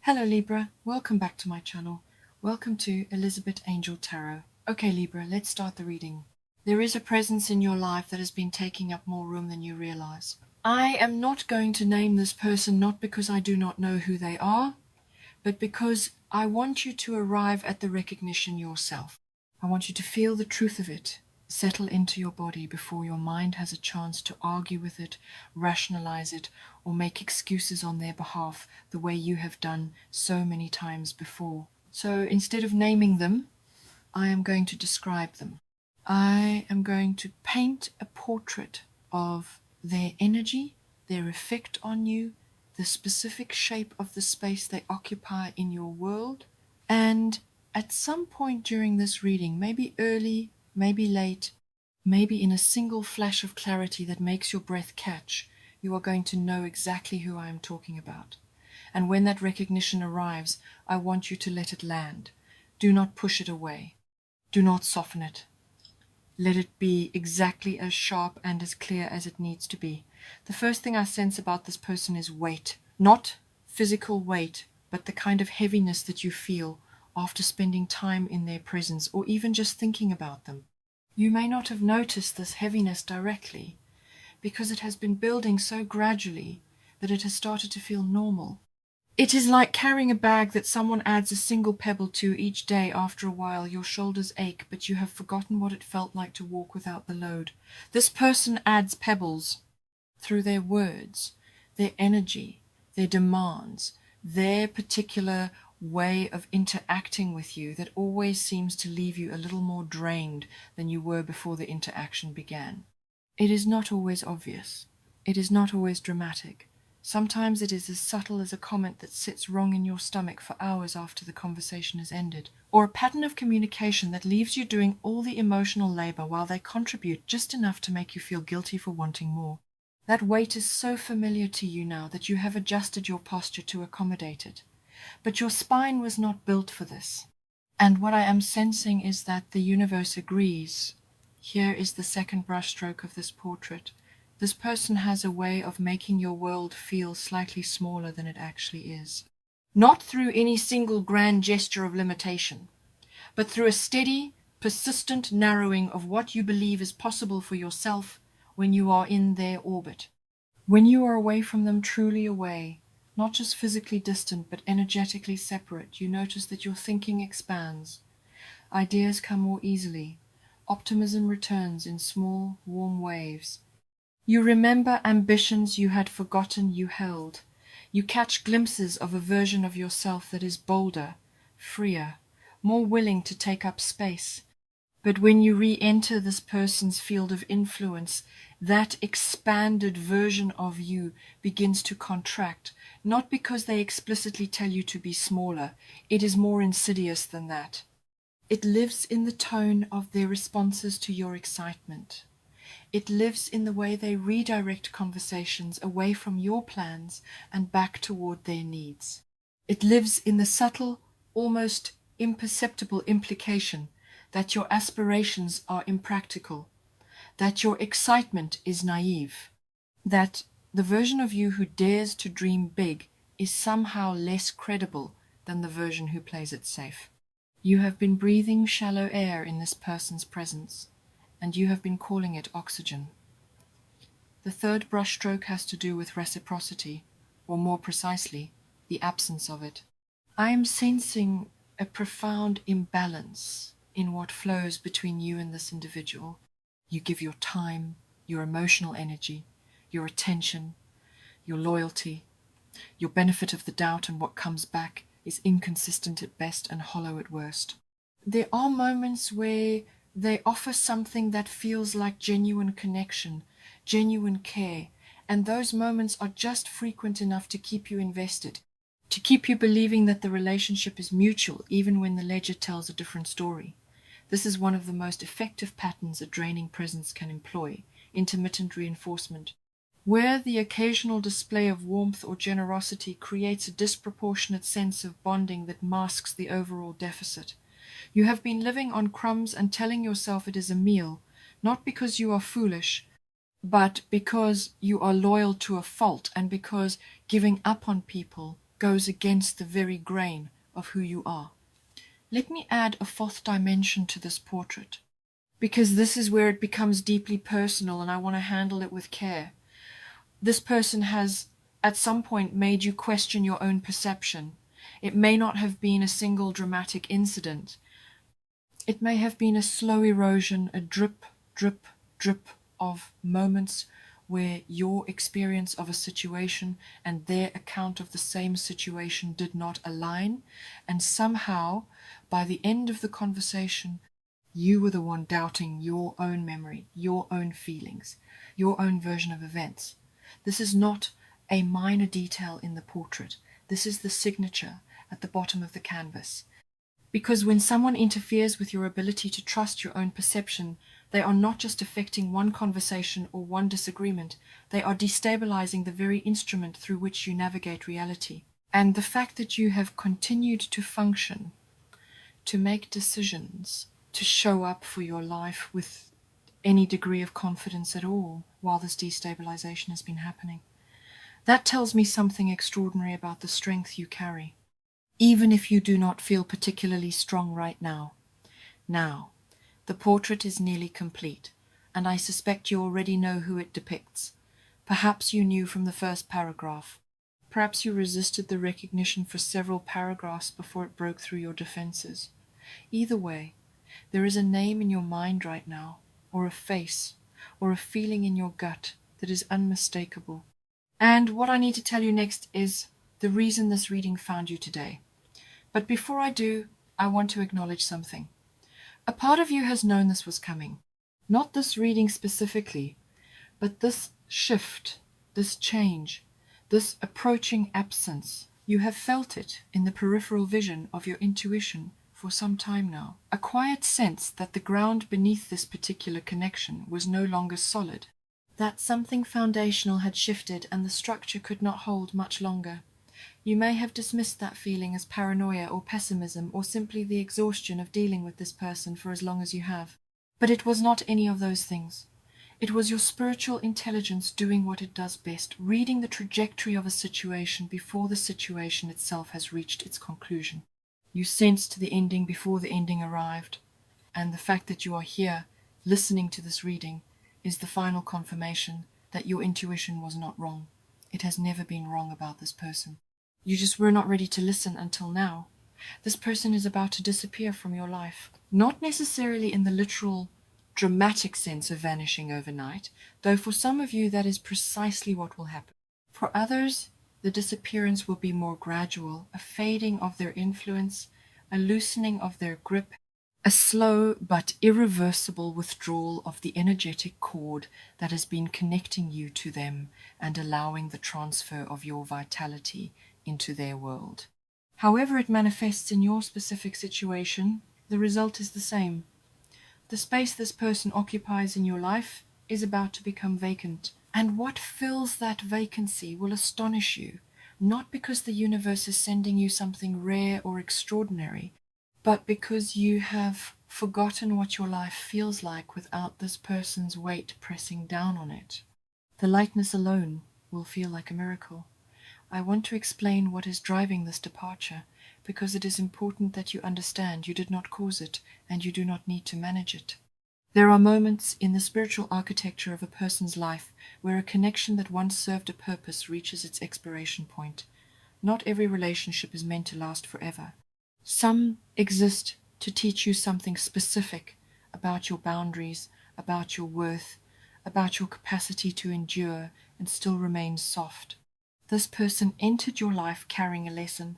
Hello Libra, welcome back to my channel. Welcome to Elizabeth Angel Tarot. Okay Libra, let's start the reading. There is a presence in your life that has been taking up more room than you realize. I am not going to name this person not because I do not know who they are, but because I want you to arrive at the recognition yourself. I want you to feel the truth of it, settle into your body before your mind has a chance to argue with it, rationalize it, or make excuses on their behalf the way you have done so many times before. So instead of naming them, I am going to describe them. I am going to paint a portrait of their energy, their effect on you, the specific shape of the space they occupy in your world, and at some point during this reading, maybe early, maybe late, maybe in a single flash of clarity that makes your breath catch, you are going to know exactly who I am talking about. And when that recognition arrives, I want you to let it land. Do not push it away. Do not soften it. Let it be exactly as sharp and as clear as it needs to be. The first thing I sense about this person is weight. Not physical weight, but the kind of heaviness that you feel after spending time in their presence or even just thinking about them. You may not have noticed this heaviness directly because it has been building so gradually that it has started to feel normal. It is like carrying a bag that someone adds a single pebble to each day. After a while, your shoulders ache, but you have forgotten what it felt like to walk without the load. This person adds pebbles through their words, their energy, their demands, their particular way of interacting with you that always seems to leave you a little more drained than you were before the interaction began. It is not always obvious. It is not always dramatic. Sometimes it is as subtle as a comment that sits wrong in your stomach for hours after the conversation has ended, or a pattern of communication that leaves you doing all the emotional labor while they contribute just enough to make you feel guilty for wanting more. That weight is so familiar to you now that you have adjusted your posture to accommodate it. But your spine was not built for this. And what I am sensing is that the universe agrees. Here is the second brushstroke of this portrait. This person has a way of making your world feel slightly smaller than it actually is. Not through any single grand gesture of limitation, but through a steady, persistent narrowing of what you believe is possible for yourself when you are in their orbit. When you are away from them, truly away, not just physically distant, but energetically separate, you notice that your thinking expands. Ideas come more easily. Optimism returns in small, warm waves. You remember ambitions you had forgotten you held. You catch glimpses of a version of yourself that is bolder, freer, more willing to take up space. But when you re-enter this person's field of influence, that expanded version of you begins to contract, not because they explicitly tell you to be smaller. It is more insidious than that. It lives in the tone of their responses to your excitement. It lives in the way they redirect conversations away from your plans and back toward their needs. It lives in the subtle, almost imperceptible implication that your aspirations are impractical, that your excitement is naive, that the version of you who dares to dream big is somehow less credible than the version who plays it safe. You have been breathing shallow air in this person's presence, and you have been calling it oxygen. The third brushstroke has to do with reciprocity, or more precisely, the absence of it. I am sensing a profound imbalance in what flows between you and this individual. You give your time, your emotional energy, your attention, your loyalty. Your benefit of the doubt and what comes back is inconsistent at best and hollow at worst. There are moments where they offer something that feels like genuine connection, genuine care, and those moments are just frequent enough to keep you invested, to keep you believing that the relationship is mutual even when the ledger tells a different story. This is one of the most effective patterns a draining presence can employ, intermittent reinforcement, where the occasional display of warmth or generosity creates a disproportionate sense of bonding that masks the overall deficit. You have been living on crumbs and telling yourself it is a meal, not because you are foolish, but because you are loyal to a fault and because giving up on people goes against the very grain of who you are. Let me add a fourth dimension to this portrait, because this is where it becomes deeply personal and I want to handle it with care. This person has at some point made you question your own perception. It may not have been a single dramatic incident. It may have been a slow erosion, a drip, drip, drip of moments where your experience of a situation and their account of the same situation did not align, and somehow, by the end of the conversation, you were the one doubting your own memory, your own feelings, your own version of events. This is not a minor detail in the portrait. This is the signature at the bottom of the canvas. Because when someone interferes with your ability to trust your own perception, they are not just affecting one conversation or one disagreement, they are destabilizing the very instrument through which you navigate reality. And the fact that you have continued to function, to make decisions, to show up for your life with any degree of confidence at all while this destabilization has been happening, that tells me something extraordinary about the strength you carry, even if you do not feel particularly strong right now. Now, the portrait is nearly complete, and I suspect you already know who it depicts. Perhaps you knew from the first paragraph. Perhaps you resisted the recognition for several paragraphs before it broke through your defenses. Either way, there is a name in your mind right now, or a face, or a feeling in your gut that is unmistakable. And what I need to tell you next is the reason this reading found you today. But before I do, I want to acknowledge something. A part of you has known this was coming. Not this reading specifically, but this shift, this change, this approaching absence. You have felt it in the peripheral vision of your intuition for some time now. A quiet sense that the ground beneath this particular connection was no longer solid, that something foundational had shifted and the structure could not hold much longer. You may have dismissed that feeling as paranoia or pessimism or simply the exhaustion of dealing with this person for as long as you have. But it was not any of those things. It was your spiritual intelligence doing what it does best, reading the trajectory of a situation before the situation itself has reached its conclusion. You sensed the ending before the ending arrived, and the fact that you are here, listening to this reading, is the final confirmation that your intuition was not wrong. It has never been wrong about this person. You just were not ready to listen until now. This person is about to disappear from your life. Not necessarily in the literal, dramatic sense of vanishing overnight, though for some of you that is precisely what will happen. For others, the disappearance will be more gradual, a fading of their influence, a loosening of their grip, a slow but irreversible withdrawal of the energetic cord that has been connecting you to them and allowing the transfer of your vitality into their world. However it manifests in your specific situation, the result is the same. The space this person occupies in your life is about to become vacant, and what fills that vacancy will astonish you, not because the universe is sending you something rare or extraordinary, but because you have forgotten what your life feels like without this person's weight pressing down on it. The lightness alone will feel like a miracle. I want to explain what is driving this departure, because it is important that you understand you did not cause it and you do not need to manage it. There are moments in the spiritual architecture of a person's life where a connection that once served a purpose reaches its expiration point. Not every relationship is meant to last forever. Some exist to teach you something specific about your boundaries, about your worth, about your capacity to endure and still remain soft. This person entered your life carrying a lesson,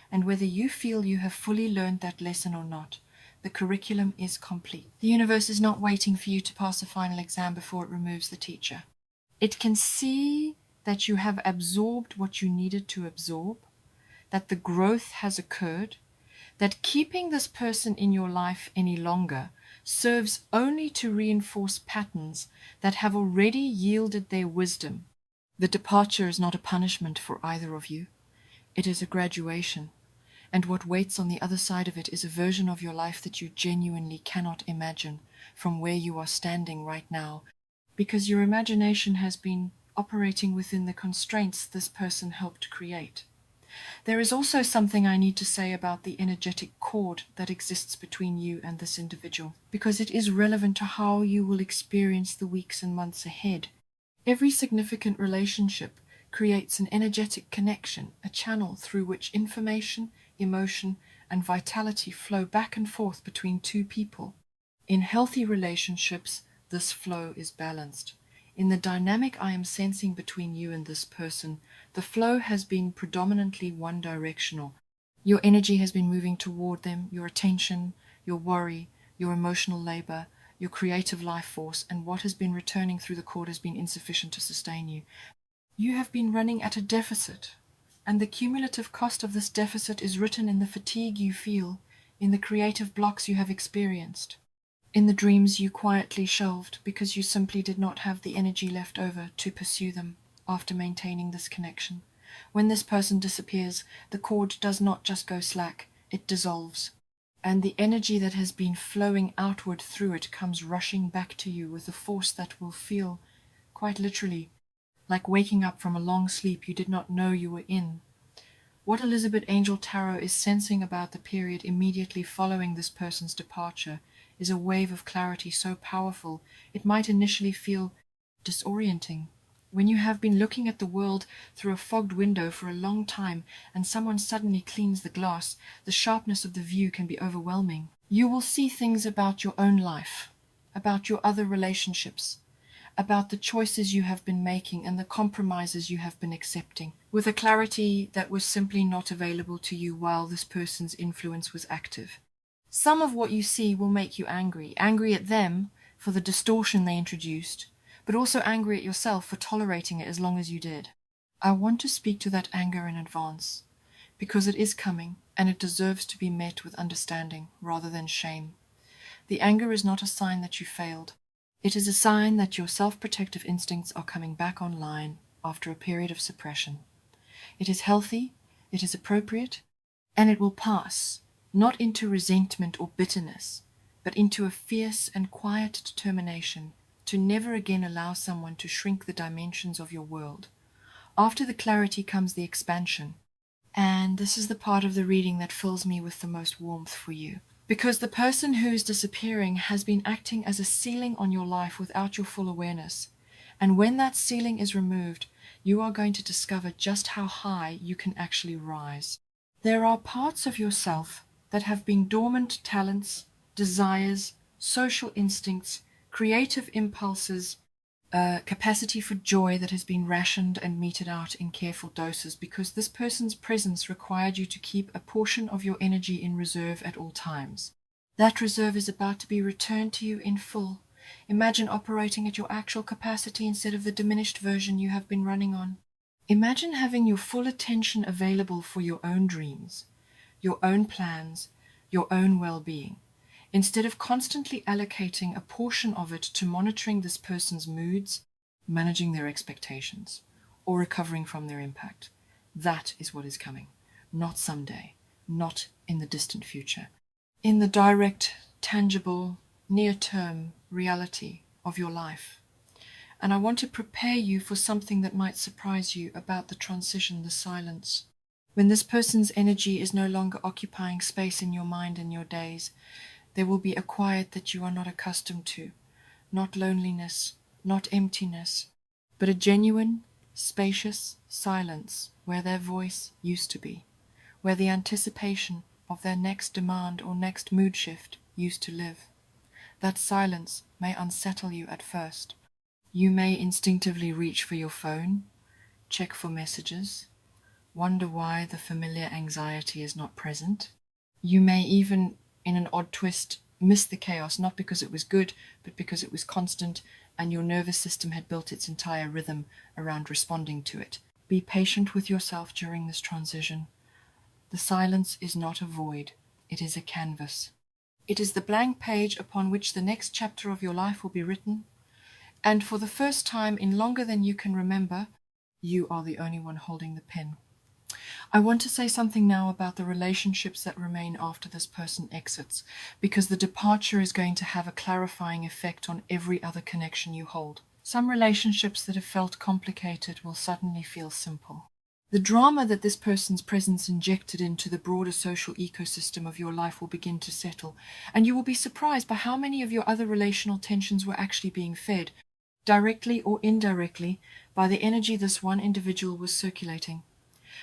and whether you feel you have fully learned that lesson or not, the curriculum is complete. The universe is not waiting for you to pass a final exam before it removes the teacher. It can see that you have absorbed what you needed to absorb, that the growth has occurred, that keeping this person in your life any longer serves only to reinforce patterns that have already yielded their wisdom. The departure is not a punishment for either of you. It is a graduation, and what waits on the other side of it is a version of your life that you genuinely cannot imagine from where you are standing right now, because your imagination has been operating within the constraints this person helped create. There is also something I need to say about the energetic cord that exists between you and this individual, because it is relevant to how you will experience the weeks and months ahead. Every significant relationship creates an energetic connection, a channel through which information, emotion, and vitality flow back and forth between two people. In healthy relationships, this flow is balanced. In the dynamic I am sensing between you and this person, the flow has been predominantly one-directional. Your energy has been moving toward them, your attention, your worry, your emotional labor, your creative life force, and what has been returning through the cord has been insufficient to sustain you. You have been running at a deficit, and the cumulative cost of this deficit is written in the fatigue you feel, in the creative blocks you have experienced, in the dreams you quietly shelved because you simply did not have the energy left over to pursue them after maintaining this connection. When this person disappears, the cord does not just go slack, it dissolves. And the energy that has been flowing outward through it comes rushing back to you with a force that will feel, quite literally, like waking up from a long sleep you did not know you were in. What Elizabeth Angel Tarot is sensing about the period immediately following this person's departure is a wave of clarity so powerful it might initially feel disorienting. When you have been looking at the world through a fogged window for a long time and someone suddenly cleans the glass, the sharpness of the view can be overwhelming. You will see things about your own life, about your other relationships, about the choices you have been making and the compromises you have been accepting, with a clarity that was simply not available to you while this person's influence was active. Some of what you see will make you angry at them for the distortion they introduced, but also angry at yourself for tolerating it as long as you did. I want to speak to that anger in advance, because it is coming and it deserves to be met with understanding rather than shame. The anger is not a sign that you failed. It is a sign that your self-protective instincts are coming back online after a period of suppression. It is healthy, it is appropriate, and it will pass, not into resentment or bitterness, but into a fierce and quiet determination to never again allow someone to shrink the dimensions of your world. After the clarity comes the expansion, and this is the part of the reading that fills me with the most warmth for you. Because the person who is disappearing has been acting as a ceiling on your life without your full awareness. And when that ceiling is removed, you are going to discover just how high you can actually rise. There are parts of yourself that have been dormant talents, desires, social instincts, creative impulses, capacity for joy that has been rationed and meted out in careful doses because this person's presence required you to keep a portion of your energy in reserve at all times. That reserve is about to be returned to you in full. Imagine operating at your actual capacity instead of the diminished version you have been running on. Imagine having your full attention available for your own dreams, your own plans, your own well-being, instead of constantly allocating a portion of it to monitoring this person's moods, managing their expectations, or recovering from their impact. That is what is coming. Not someday, not in the distant future. In the direct, tangible, near-term reality of your life. And I want to prepare you for something that might surprise you about the transition, the silence. When this person's energy is no longer occupying space in your mind and your days, there will be a quiet that you are not accustomed to, not loneliness, not emptiness, but a genuine, spacious silence where their voice used to be, where the anticipation of their next demand or next mood shift used to live. That silence may unsettle you at first. You may instinctively reach for your phone, check for messages, wonder why the familiar anxiety is not present. You may even, in an odd twist, miss the chaos, not because it was good, but because it was constant, and your nervous system had built its entire rhythm around responding to it. Be patient with yourself during this transition. The silence is not a void, it is a canvas. It is the blank page upon which the next chapter of your life will be written, and for the first time in longer than you can remember, you are the only one holding the pen. I want to say something now about the relationships that remain after this person exits, because the departure is going to have a clarifying effect on every other connection you hold. Some relationships that have felt complicated will suddenly feel simple. The drama that this person's presence injected into the broader social ecosystem of your life will begin to settle, and you will be surprised by how many of your other relational tensions were actually being fed, directly or indirectly, by the energy this one individual was circulating.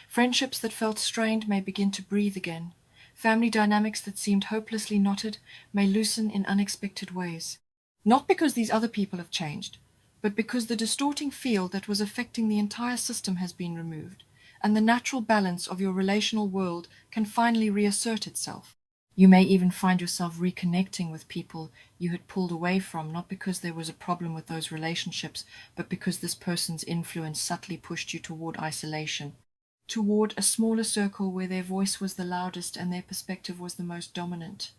Friendships that felt strained may begin to breathe again. Family dynamics that seemed hopelessly knotted may loosen in unexpected ways. Not because these other people have changed, but because the distorting field that was affecting the entire system has been removed, and the natural balance of your relational world can finally reassert itself. You may even find yourself reconnecting with people you had pulled away from, not because there was a problem with those relationships, but because this person's influence subtly pushed you toward isolation, toward a smaller circle where their voice was the loudest and their perspective was the most dominant.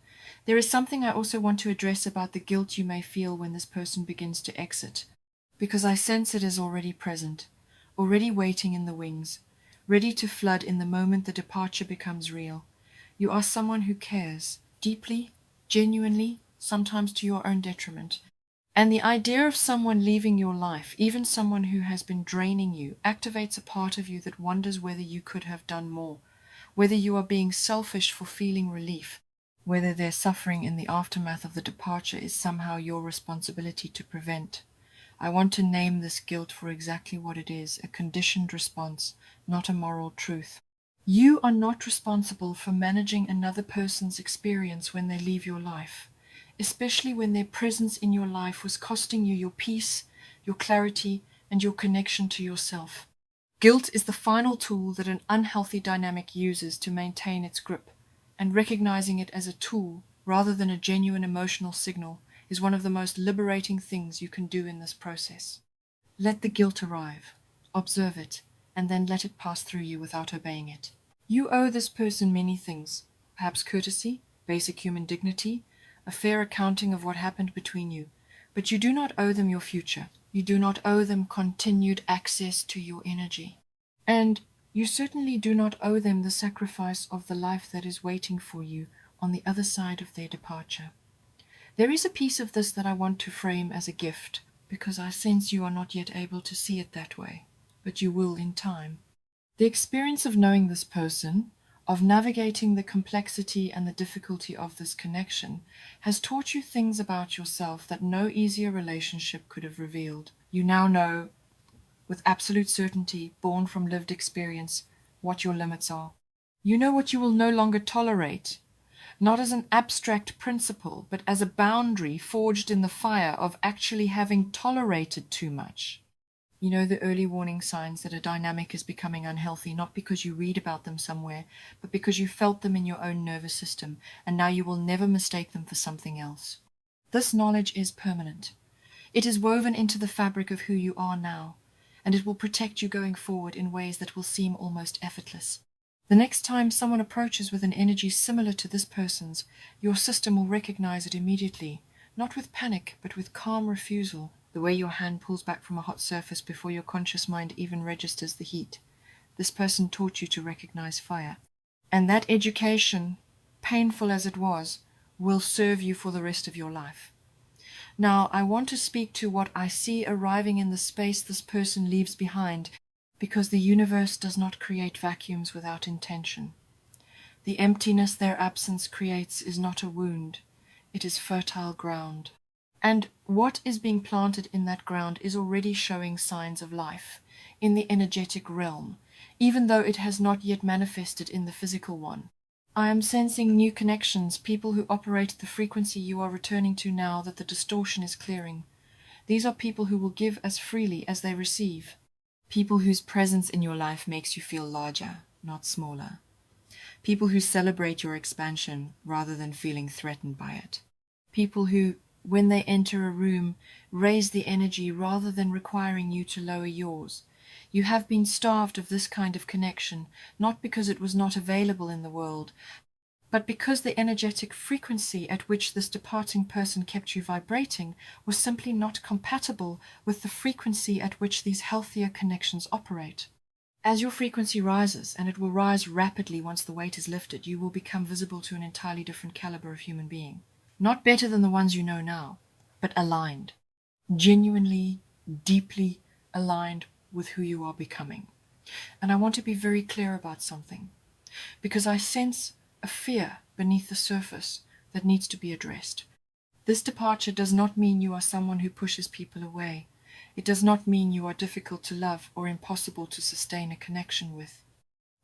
There is something I also want to address about the guilt you may feel when this person begins to exit, because I sense it is already present, already waiting in the wings, ready to flood in the moment the departure becomes real. You are someone who cares, deeply, genuinely, sometimes to your own detriment. And the idea of someone leaving your life, even someone who has been draining you, activates a part of you that wonders whether you could have done more, whether you are being selfish for feeling relief, whether their suffering in the aftermath of the departure is somehow your responsibility to prevent. I want to name this guilt for exactly what it is, a conditioned response, not a moral truth. You are not responsible for managing another person's experience when they leave your life, especially when their presence in your life was costing you your peace, your clarity, and your connection to yourself. Guilt is the final tool that an unhealthy dynamic uses to maintain its grip, and recognizing it as a tool rather than a genuine emotional signal is one of the most liberating things you can do in this process. Let the guilt arrive, observe it, and then let it pass through you without obeying it. You owe this person many things, perhaps courtesy, basic human dignity, a fair accounting of what happened between you, but you do not owe them your future. You do not owe them continued access to your energy. And you certainly do not owe them the sacrifice of the life that is waiting for you on the other side of their departure. There is a piece of this that I want to frame as a gift, because I sense you are not yet able to see it that way, but you will in time. The experience of knowing this person, of navigating the complexity and the difficulty of this connection, has taught you things about yourself that no easier relationship could have revealed. You now know, with absolute certainty, born from lived experience, what your limits are. You know what you will no longer tolerate, not as an abstract principle, but as a boundary forged in the fire of actually having tolerated too much. You know the early warning signs that a dynamic is becoming unhealthy, not because you read about them somewhere, but because you felt them in your own nervous system, and now you will never mistake them for something else. This knowledge is permanent. It is woven into the fabric of who you are now, and it will protect you going forward in ways that will seem almost effortless. The next time someone approaches with an energy similar to this person's, your system will recognize it immediately, not with panic, but with calm refusal, the way your hand pulls back from a hot surface before your conscious mind even registers the heat. This person taught you to recognize fire. And that education, painful as it was, will serve you for the rest of your life. Now, I want to speak to what I see arriving in the space this person leaves behind, because the universe does not create vacuums without intention. The emptiness their absence creates is not a wound, it is fertile ground. And what is being planted in that ground is already showing signs of life, in the energetic realm, even though it has not yet manifested in the physical one. I am sensing new connections, people who operate the frequency you are returning to now that the distortion is clearing. These are people who will give as freely as they receive. People whose presence in your life makes you feel larger, not smaller. People who celebrate your expansion rather than feeling threatened by it. People who, when they enter a room, raise the energy rather than requiring you to lower yours. You have been starved of this kind of connection, not because it was not available in the world, but because the energetic frequency at which this departing person kept you vibrating was simply not compatible with the frequency at which these healthier connections operate. As your frequency rises, and it will rise rapidly once the weight is lifted, you will become visible to an entirely different caliber of human being. Not better than the ones you know now, but aligned. Genuinely, deeply aligned with who you are becoming. And I want to be very clear about something, because I sense a fear beneath the surface that needs to be addressed. This departure does not mean you are someone who pushes people away. It does not mean you are difficult to love or impossible to sustain a connection with.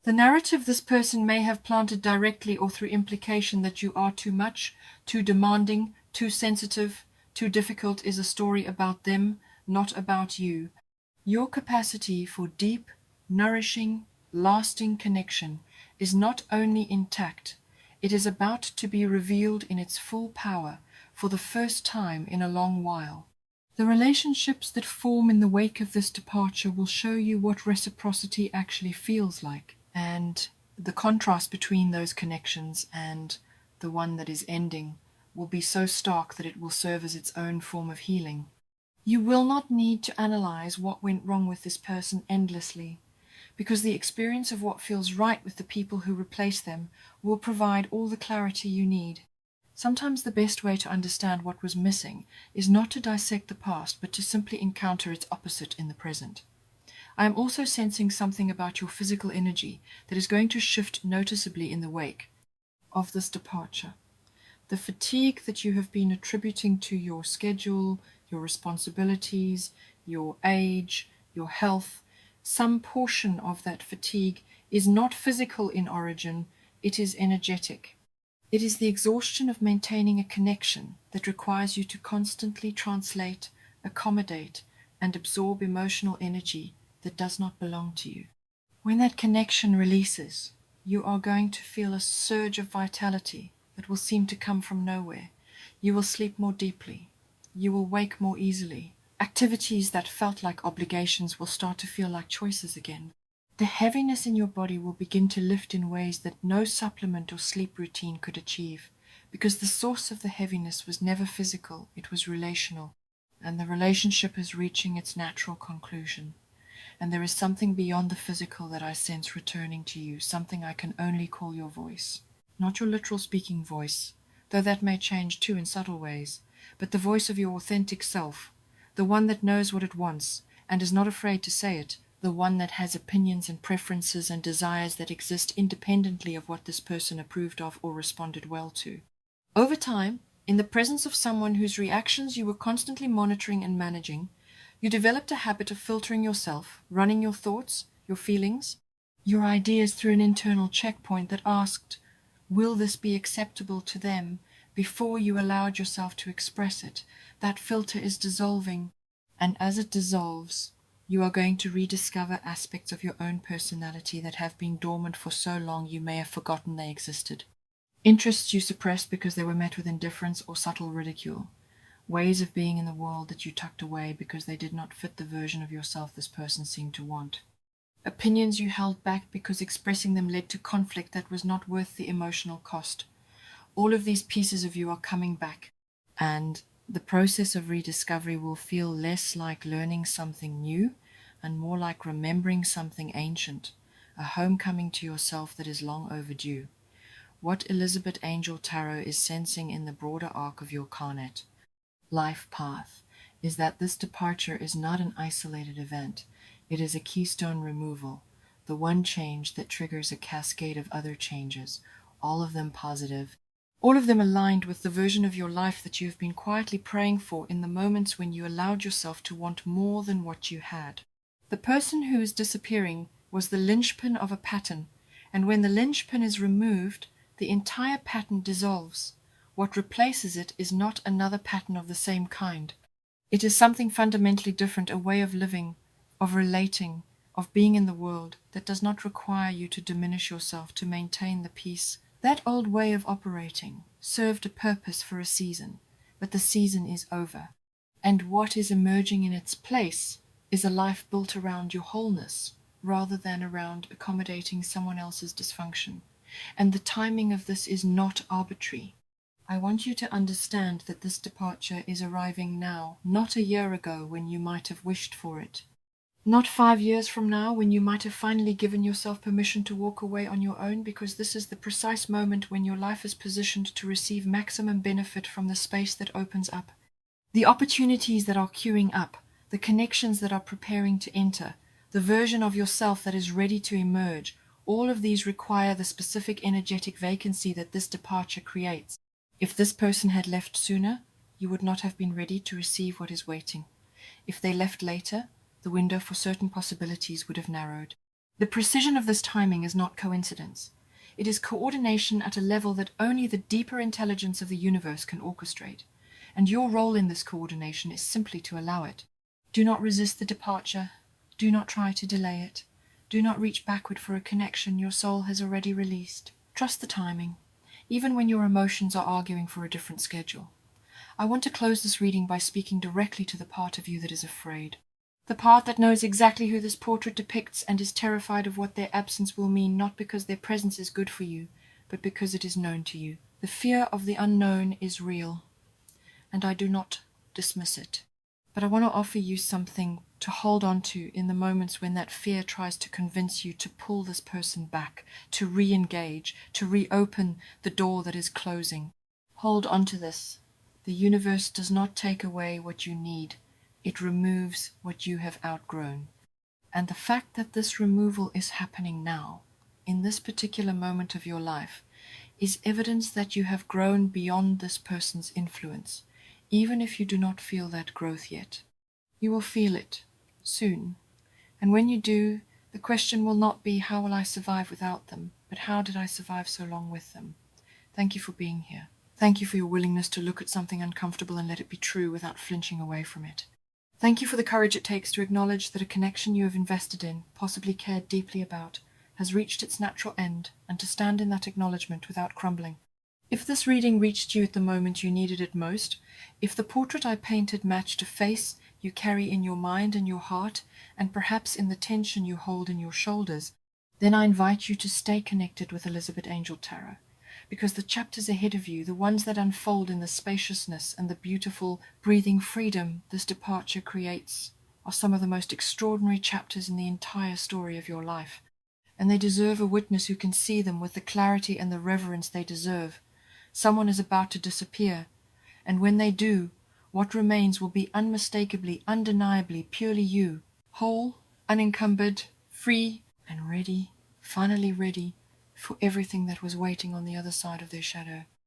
The narrative this person may have planted directly or through implication that you are too much, too demanding, too sensitive, too difficult is a story about them, not about you. Your capacity for deep, nourishing, lasting connection is not only intact, it is about to be revealed in its full power for the first time in a long while. The relationships that form in the wake of this departure will show you what reciprocity actually feels like, and the contrast between those connections and the one that is ending will be so stark that it will serve as its own form of healing. You will not need to analyze what went wrong with this person endlessly, because the experience of what feels right with the people who replace them will provide all the clarity you need. Sometimes the best way to understand what was missing is not to dissect the past, but to simply encounter its opposite in the present. I am also sensing something about your physical energy that is going to shift noticeably in the wake of this departure. The fatigue that you have been attributing to your schedule, your responsibilities, your age, your health, some portion of that fatigue is not physical in origin, it is energetic. It is the exhaustion of maintaining a connection that requires you to constantly translate, accommodate, and absorb emotional energy that does not belong to you. When that connection releases, you are going to feel a surge of vitality that will seem to come from nowhere. You will sleep more deeply. You will wake more easily. Activities that felt like obligations will start to feel like choices again. The heaviness in your body will begin to lift in ways that no supplement or sleep routine could achieve, because the source of the heaviness was never physical, it was relational, and the relationship is reaching its natural conclusion. And there is something beyond the physical that I sense returning to you, something I can only call your voice. Not your literal speaking voice, though that may change too in subtle ways, but the voice of your authentic self, the one that knows what it wants and is not afraid to say it, the one that has opinions and preferences and desires that exist independently of what this person approved of or responded well to. Over time, in the presence of someone whose reactions you were constantly monitoring and managing, you developed a habit of filtering yourself, running your thoughts, your feelings, your ideas through an internal checkpoint that asked, will this be acceptable to them, before you allowed yourself to express it. That filter is dissolving, and as it dissolves, you are going to rediscover aspects of your own personality that have been dormant for so long you may have forgotten they existed. Interests you suppressed because they were met with indifference or subtle ridicule. Ways of being in the world that you tucked away because they did not fit the version of yourself this person seemed to want. Opinions you held back because expressing them led to conflict that was not worth the emotional cost. All of these pieces of you are coming back, and the process of rediscovery will feel less like learning something new and more like remembering something ancient, a homecoming to yourself that is long overdue. What Elizabeth Angel Tarot is sensing in the broader arc of your Carnet life path is that this departure is not an isolated event. It is a keystone removal, the one change that triggers a cascade of other changes, all of them positive, all of them aligned with the version of your life that you have been quietly praying for in the moments when you allowed yourself to want more than what you had. The person who is disappearing was the linchpin of a pattern, and when the linchpin is removed, the entire pattern dissolves. What replaces it is not another pattern of the same kind. It is something fundamentally different, a way of living, of relating, of being in the world that does not require you to diminish yourself to maintain the peace. That old way of operating served a purpose for a season, but the season is over. And what is emerging in its place is a life built around your wholeness, rather than around accommodating someone else's dysfunction. And the timing of this is not arbitrary. I want you to understand that this departure is arriving now, not a year ago when you might have wished for it. Not 5 years from now when you might have finally given yourself permission to walk away on your own, because this is the precise moment when your life is positioned to receive maximum benefit from the space that opens up. The opportunities that are queuing up, the connections that are preparing to enter, the version of yourself that is ready to emerge. All of these require the specific energetic vacancy that this departure creates. If this person had left sooner, you would not have been ready to receive what is waiting. If they left later, the window for certain possibilities would have narrowed. The precision of this timing is not coincidence. It is coordination at a level that only the deeper intelligence of the universe can orchestrate, and your role in this coordination is simply to allow it. Do not resist the departure. Do not try to delay it. Do not reach backward for a connection your soul has already released. Trust the timing, even when your emotions are arguing for a different schedule. I want to close this reading by speaking directly to the part of you that is afraid. The part that knows exactly who this portrait depicts and is terrified of what their absence will mean, not because their presence is good for you, but because it is known to you. The fear of the unknown is real, and I do not dismiss it. But I want to offer you something to hold on to in the moments when that fear tries to convince you to pull this person back, to re-engage, to reopen the door that is closing. Hold on to this. The universe does not take away what you need. It removes what you have outgrown. And the fact that this removal is happening now, in this particular moment of your life, is evidence that you have grown beyond this person's influence, even if you do not feel that growth yet. You will feel it soon. And when you do, the question will not be how will I survive without them, but how did I survive so long with them? Thank you for being here. Thank you for your willingness to look at something uncomfortable and let it be true without flinching away from it. Thank you for the courage it takes to acknowledge that a connection you have invested in, possibly cared deeply about, has reached its natural end, and to stand in that acknowledgement without crumbling. If this reading reached you at the moment you needed it most, if the portrait I painted matched a face you carry in your mind and your heart, and perhaps in the tension you hold in your shoulders, then I invite you to stay connected with Elizabeth Angel Tarot, because the chapters ahead of you, the ones that unfold in the spaciousness and the beautiful, breathing freedom this departure creates, are some of the most extraordinary chapters in the entire story of your life, and they deserve a witness who can see them with the clarity and the reverence they deserve. Someone is about to disappear, and when they do, what remains will be unmistakably, undeniably, purely you, whole, unencumbered, free, and ready, finally ready, for everything that was waiting on the other side of their shadow.